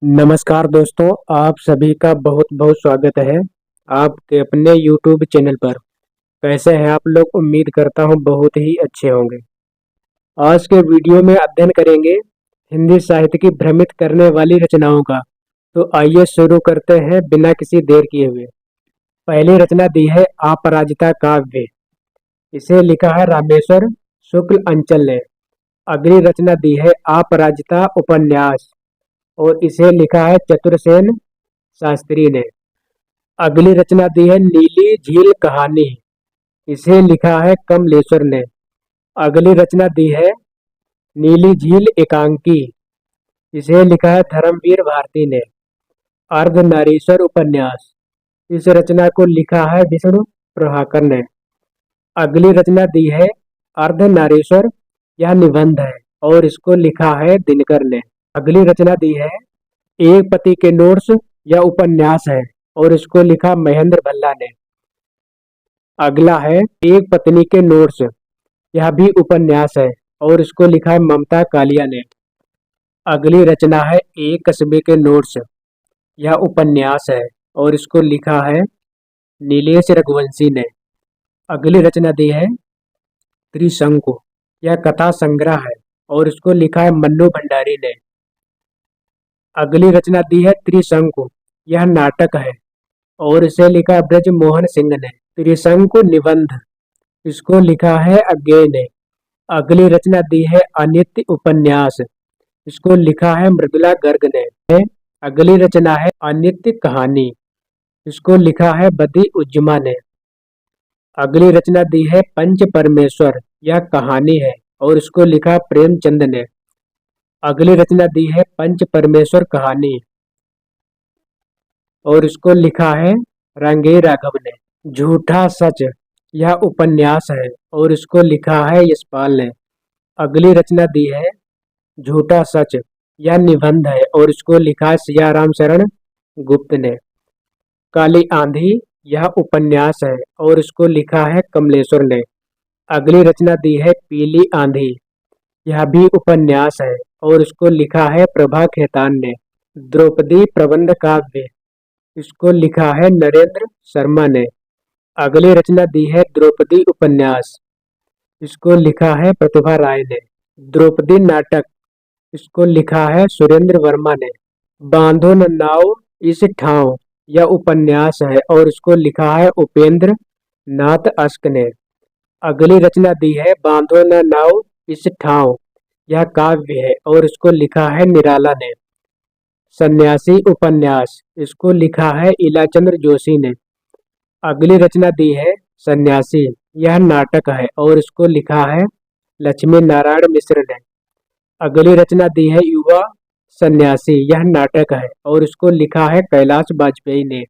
नमस्कार दोस्तों, आप सभी का बहुत बहुत स्वागत है आपके अपने YouTube चैनल पर। कैसे हैं आप लोग? उम्मीद करता हूं बहुत ही अच्छे होंगे। आज के वीडियो में अध्ययन करेंगे हिंदी साहित्य की भ्रमित करने वाली रचनाओं का। तो आइए शुरू करते हैं बिना किसी देर किए हुए। पहली रचना दी है अपराजिता काव्य। इसे लिखा है रामेश्वर शुक्ल अंचल ने। अगली रचना दी है अपराजिता उपन्यास और इसे लिखा है चतुरसेन शास्त्री ने। अगली रचना दी है नीली झील कहानी। इसे लिखा है कमलेश्वर ने। अगली रचना दी है नीली झील एकांकी। इसे लिखा है धर्मवीर भारती ने। अर्धनारीश्वर उपन्यास। इस रचना को लिखा है विष्णु प्रभाकर ने। अगली रचना दी है अर्धनारीश्वर, यह निबंध है और इसको लिखा है दिनकर ने। अगली रचना दी है एक पति के नोट्स, यह उपन्यास है और इसको लिखा महेंद्र भल्ला ने। अगला है एक पत्नी के नोट्स, यह भी उपन्यास है और इसको लिखा है ममता कालिया ने। अगली रचना है एक कस्बे के नोट्स, यह उपन्यास है और इसको लिखा है नीलेश रघुवंशी ने। अगली रचना दी है त्रिशंकु, यह कथा संग्रह है और इसको लिखा है मन्नू भंडारी ने। अगली रचना दी है त्रिशंकु, यह नाटक है और इसे लिखा है ब्रज मोहन सिंह ने। त्रिशंकु निबंध, इसको लिखा है अज्ञेय ने। अगली रचना दी है अनित्य उपन्यास, इसको लिखा है मृदुला गर्ग ने। अगली रचना है अनित्य कहानी, इसको लिखा है बदी उज्जमा ने। अगली रचना दी है पंच परमेश्वर, यह कहानी है और इसको लिखा प्रेमचंद ने। अगली रचना दी है पंच परमेश्वर कहानी और इसको लिखा है रंगे राघव ने। झूठा सच, यह उपन्यास है और इसको लिखा है यशपाल ने। अगली रचना दी है झूठा सच, यह निबंध है और इसको लिखा है सियाराम शरण गुप्त ने। काली आंधी, यह उपन्यास है और इसको लिखा है कमलेश्वर ने। अगली रचना दी है पीली आंधी, यह भी उपन्यास है और इसको लिखा है प्रभा खेतान ने। द्रौपदी प्रबंध काव्य, इसको लिखा है नरेंद्र शर्मा ने। अगली रचना दी है द्रौपदी उपन्यास, इसको लिखा है प्रतिभा राय ने। द्रौपदी नाटक, इसको लिखा है सुरेंद्र वर्मा ने। बांधो न नाव इस ठाव, यह उपन्यास है और इसको लिखा है उपेंद्र नाथ अस्क ने। अगली रचना दी है बांधो न नाव इस ठाव, यह काव्य है और इसको लिखा है निराला ने। सन्यासी उपन्यास, इसको लिखा है इलाचंद्र जोशी ने। अगली रचना दी है सन्यासी, यह नाटक है और इसको लिखा है लक्ष्मी नारायण मिश्र ने। अगली रचना दी है युवा सन्यासी, यह नाटक है और इसको लिखा है कैलाश वाजपेयी ने।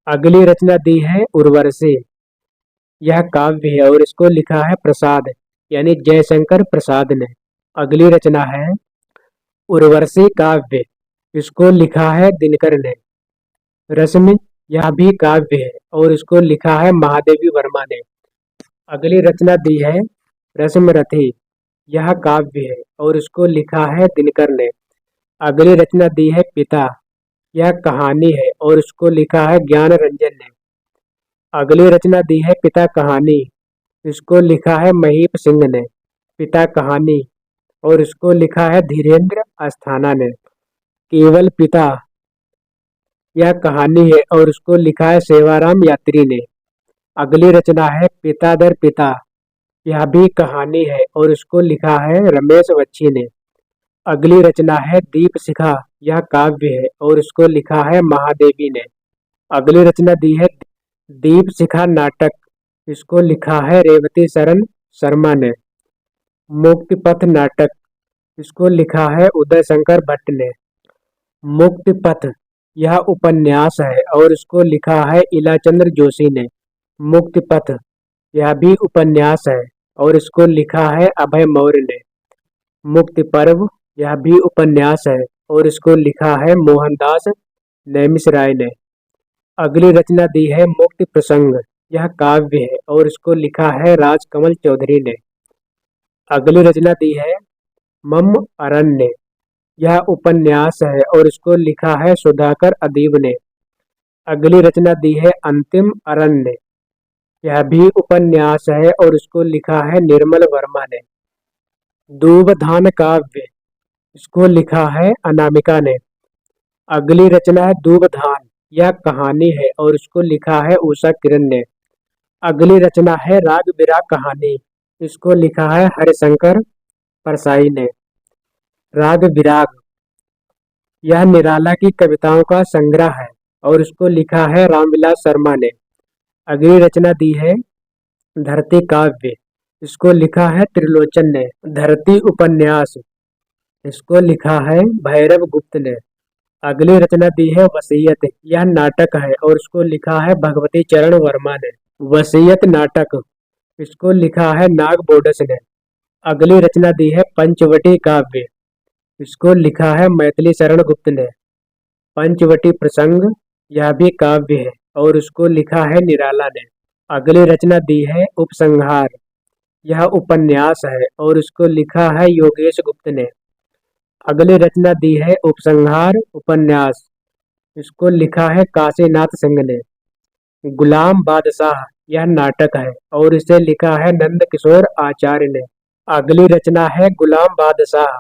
अगली रचना दी है उर्वशी, यह काव्य है और इसको लिखा है प्रसाद यानी जयशंकर प्रसाद ने। अगली रचना है उर्वशी काव्य, इसको लिखा है दिनकर ने। रश्मि, यह भी काव्य है और इसको लिखा है महादेवी वर्मा ने। अगली रचना दी है रश्मरथी, यह काव्य है और इसको लिखा है दिनकर ने। अगली रचना दी है पिता, यह कहानी है और इसको लिखा है ज्ञान रंजन ने। अगली रचना दी है पिता कहानी, इसको लिखा है महीप सिंह ने। पिता कहानी और इसको लिखा है धीरेन्द्र अस्थाना ने। केवल पिता, यह कहानी है और उसको लिखा है सेवाराम यात्री ने। अगली रचना है पिता दर पिता, यह भी कहानी है और उसको लिखा है रमेश बच्ची ने। अगली रचना है दीप शिखा, यह काव्य है और इसको लिखा है महादेवी ने। अगली रचना दी है दीप शिखा नाटक, इसको लिखा है रेवती शरण शर्मा ने। मुक्ति पथ नाटक, इसको लिखा है उदय शंकर भट्ट ने। मुक्ति पथ, यह उपन्यास है और इसको लिखा है इलाचंद्र जोशी ने। मुक्ति पथ, यह भी उपन्यास है और इसको लिखा है अभय मौर्य ने। मुक्ति पर्व, यह भी उपन्यास है और इसको लिखा है मोहनदास नैमिष राय ने। अगली रचना दी है मुक्ति प्रसंग, यह काव्य है और इसको लिखा है राजकमल चौधरी ने। अगली रचना दी है मम अरण्य, यह उपन्यास है और इसको लिखा है सुधाकर अदीब ने। अगली रचना दी है अंतिम अरण्य। यह भी उपन्यास है और इसको लिखा है निर्मल वर्मा ने। दूबधान काव्य, इसको लिखा है अनामिका ने। अगली रचना है दूबधान, यह कहानी है और इसको लिखा है उषा किरण ने। अगली रचना है राग बिराग कहानी, इसको लिखा है हरिशंकर परसाई ने। राग बिराग, यह निराला की कविताओं का संग्रह है और इसको लिखा है रामविलास शर्मा ने। अगली रचना दी है धरती काव्य, इसको लिखा है त्रिलोचन ने। धरती उपन्यास, इसको लिखा है भैरव गुप्त ने। अगली रचना दी है वसीयत, यह नाटक है और इसको लिखा है भगवती चरण वर्मा ने। वसीयत नाटक, इसको लिखा है नाग बोडस ने। अगली रचना दी है पंचवटी काव्य, इसको लिखा है मैथिली शरण गुप्त ने। पंचवटी प्रसंग, यह भी काव्य है और इसको लिखा है निराला ने। अगली रचना दी है उपसंहार, यह उपन्यास है और इसको लिखा है योगेश गुप्त ने। अगली रचना दी है उपसंहार उपन्यास, इसको लिखा है काशीनाथ सिंह ने। गुलाम बादशाह, यह नाटक है और इसे लिखा है नंद किशोर आचार्य ने। अगली रचना है गुलाम बादशाह,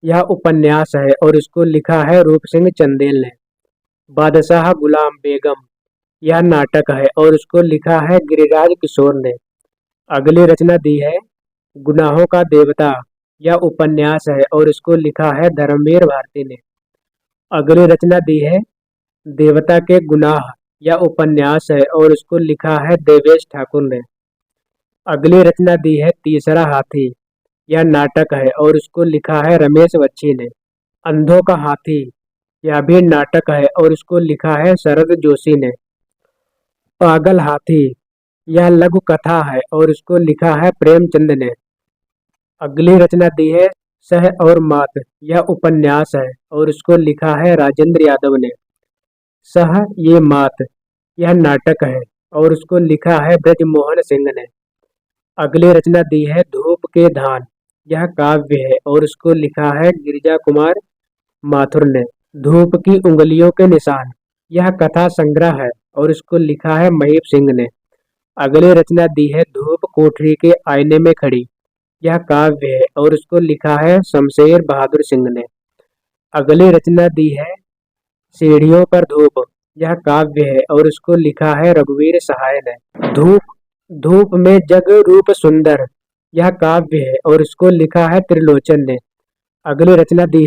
यह उपन्यास है और इसको लिखा है रूप सिंह चंदेल ने। बादशाह गुलाम बेगम, यह नाटक है और इसको लिखा है गिरिराज किशोर ने। अगली रचना दी है गुनाहों का देवता, यह उपन्यास है और इसको लिखा है धर्मवीर भारती ने। अगली रचना दी है देवता के गुनाह, यह उपन्यास है और इसको लिखा है देवेश ठाकुर ने। अगली रचना दी है तीसरा हाथी, यह नाटक है और इसको लिखा है रमेश बच्ची ने। अंधों का हाथी, यह भी नाटक है और इसको लिखा है शरद जोशी ने। पागल हाथी, यह लघु कथा है और इसको लिखा है प्रेमचंद ने। अगली रचना दी है सह और मात, यह उपन्यास है और इसको लिखा है राजेंद्र यादव ने। सह ये मात, यह नाटक है और उसको लिखा है ब्रजमोहन सिंह ने। अगली रचना दी है धूप के धान, यह काव्य है और इसको लिखा है गिरिजा कुमार माथुर ने। धूप की उंगलियों के निशान, यह कथा संग्रह है और इसको लिखा है महीप सिंह ने। अगली रचना दी है धूप कोठरी के आईने में खड़ी, यह काव्य है और इसको लिखा है शमशेर बहादुर सिंह ने। अगली रचना दी है सीढ़ियों पर धूप, यह काव्य है और इसको लिखा है रघुवीर सहाय ने। धूप धूप में जग रूप सुंदर, यह काव्य है और इसको लिखा है त्रिलोचन ने। अगली रचना दी